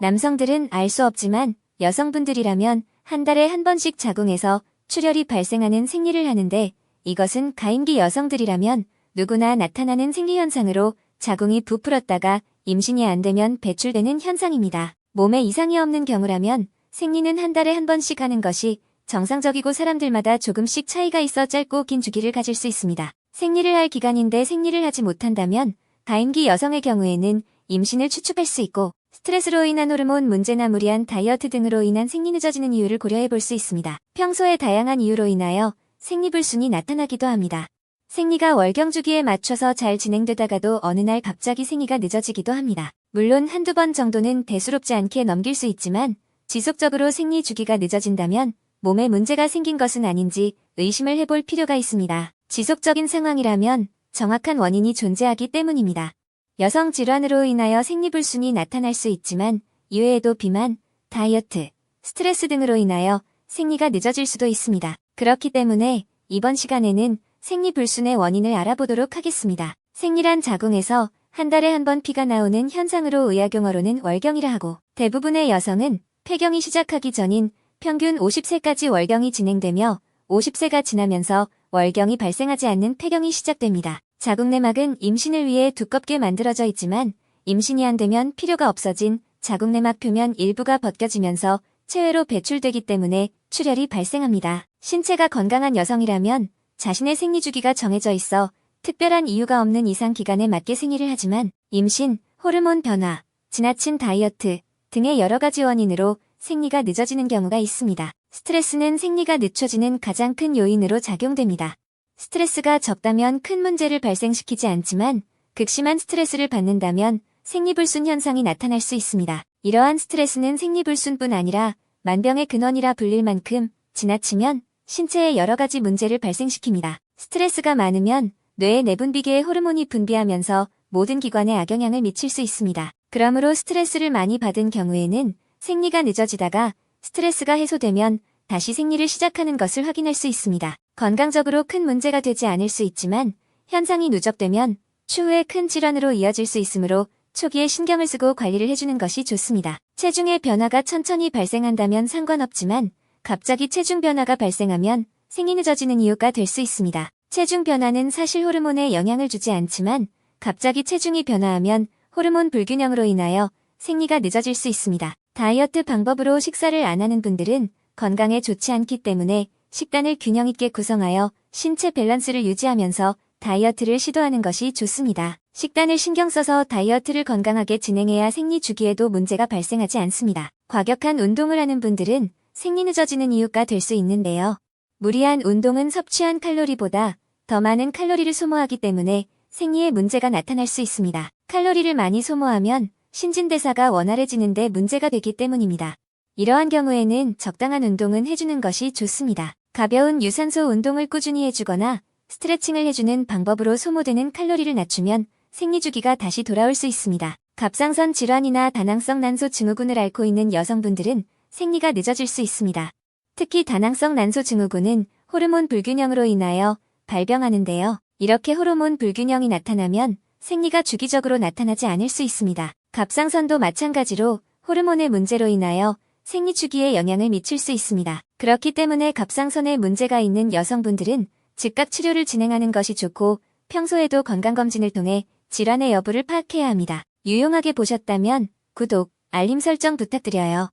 남성들은 알 수 없지만 여성분들이라면 한 달에 한 번씩 자궁에서 출혈이 발생하는 생리를 하는데 이것은 가임기 여성들이라면 누구나 나타나는 생리현상으로 자궁이 부풀었다가 임신이 안 되면 배출되는 현상입니다. 몸에 이상이 없는 경우라면 생리는 한 달에 한 번씩 하는 것이 정상적이고 사람들마다 조금씩 차이가 있어 짧고 긴 주기를 가질 수 있습니다. 생리를 할 기간인데 생리를 하지 못한다면 가임기 여성의 경우에는 임신을 추측할 수 있고 스트레스로 인한 호르몬 문제나 무리한 다이어트 등으로 인한 생리 늦어지는 이유를 고려해 볼 수 있습니다. 평소에 다양한 이유로 인하여 생리불순이 나타나기도 합니다. 생리가 월경주기에 맞춰서 잘 진행되다가도 어느 날 갑자기 생리가 늦어지기도 합니다. 물론 한두 번 정도는 대수롭지 않게 넘길 수 있지만 지속적으로 생리 주기가 늦어진다면 몸에 문제가 생긴 것은 아닌지 의심을 해볼 필요가 있습니다. 지속적인 상황이라면 정확한 원인이 존재하기 때문입니다. 여성 질환으로 인하여 생리불순이 나타날 수 있지만 이외에도 비만, 다이어트, 스트레스 등으로 인하여 생리가 늦어질 수도 있습니다. 그렇기 때문에 이번 시간에는 생리불순의 원인을 알아보도록 하겠습니다. 생리란 자궁에서 한 달에 한 번 피가 나오는 현상으로 의학용어로는 월경이라 하고 대부분의 여성은 폐경이 시작하기 전인 평균 50세까지 월경이 진행되며 50세가 지나면서 월경이 발생하지 않는 폐경이 시작됩니다. 자궁 내막은 임신을 위해 두껍게 만들어져 있지만 임신이 안 되면 필요가 없어진 자궁 내막 표면 일부가 벗겨지면서 체외로 배출되기 때문에 출혈이 발생합니다. 신체가 건강한 여성이라면 자신의 생리주기가 정해져 있어 특별한 이유가 없는 이상 기간에 맞게 생리를 하지만 임신, 호르몬 변화, 지나친 다이어트 등의 여러 가지 원인으로 생리가 늦어지는 경우가 있습니다. 스트레스는 생리가 늦춰지는 가장 큰 요인으로 작용됩니다. 스트레스가 적다면 큰 문제를 발생시키지 않지만 극심한 스트레스를 받는다면 생리불순 현상이 나타날 수 있습니다. 이러한 스트레스는 생리불순뿐 아니라 만병의 근원이라 불릴 만큼 지나치면 신체에 여러 가지 문제를 발생시킵니다. 스트레스가 많으면 뇌의 내분비계의 호르몬이 분비하면서 모든 기관에 악영향을 미칠 수 있습니다. 그러므로 스트레스를 많이 받은 경우에는 생리가 늦어지다가 스트레스가 해소되면 다시 생리를 시작하는 것을 확인할 수 있습니다. 건강적으로 큰 문제가 되지 않을 수 있지만 현상이 누적되면 추후에 큰 질환으로 이어질 수 있으므로 초기에 신경을 쓰고 관리를 해주는 것이 좋습니다. 체중의 변화가 천천히 발생한다면 상관없지만 갑자기 체중 변화가 발생하면 생리 늦어지는 이유가 될 수 있습니다. 체중 변화는 사실 호르몬에 영향을 주지 않지만 갑자기 체중이 변화하면 호르몬 불균형으로 인하여 생리가 늦어질 수 있습니다. 다이어트 방법으로 식사를 안 하는 분들은 건강에 좋지 않기 때문에 식단을 균형 있게 구성하여 신체 밸런스를 유지하면서 다이어트를 시도하는 것이 좋습니다. 식단을 신경 써서 다이어트를 건강하게 진행해야 생리 주기에도 문제가 발생하지 않습니다. 과격한 운동을 하는 분들은 생리 늦어지는 이유가 될 수 있는데요. 무리한 운동은 섭취한 칼로리보다 더 많은 칼로리를 소모하기 때문에 생리에 문제가 나타날 수 있습니다. 칼로리를 많이 소모하면 신진대사가 원활해지는데 문제가 되기 때문입니다. 이러한 경우에는 적당한 운동은 해주는 것이 좋습니다. 가벼운 유산소 운동을 꾸준히 해주거나 스트레칭을 해주는 방법으로 소모되는 칼로리를 낮추면 생리주기가 다시 돌아올 수 있습니다. 갑상선 질환이나 다낭성 난소 증후군을 앓고 있는 여성분들은 생리가 늦어질 수 있습니다. 특히 다낭성 난소 증후군은 호르몬 불균형으로 인하여 발병하는데요. 이렇게 호르몬 불균형이 나타나면 생리가 주기적으로 나타나지 않을 수 있습니다. 갑상선도 마찬가지로 호르몬의 문제로 인하여 생리 주기에 영향을 미칠 수 있습니다. 그렇기 때문에 갑상선에 문제가 있는 여성분들은 즉각 치료를 진행하는 것이 좋고 평소에도 건강검진을 통해 질환의 여부를 파악해야 합니다. 유용하게 보셨다면 구독, 알림 설정 부탁드려요.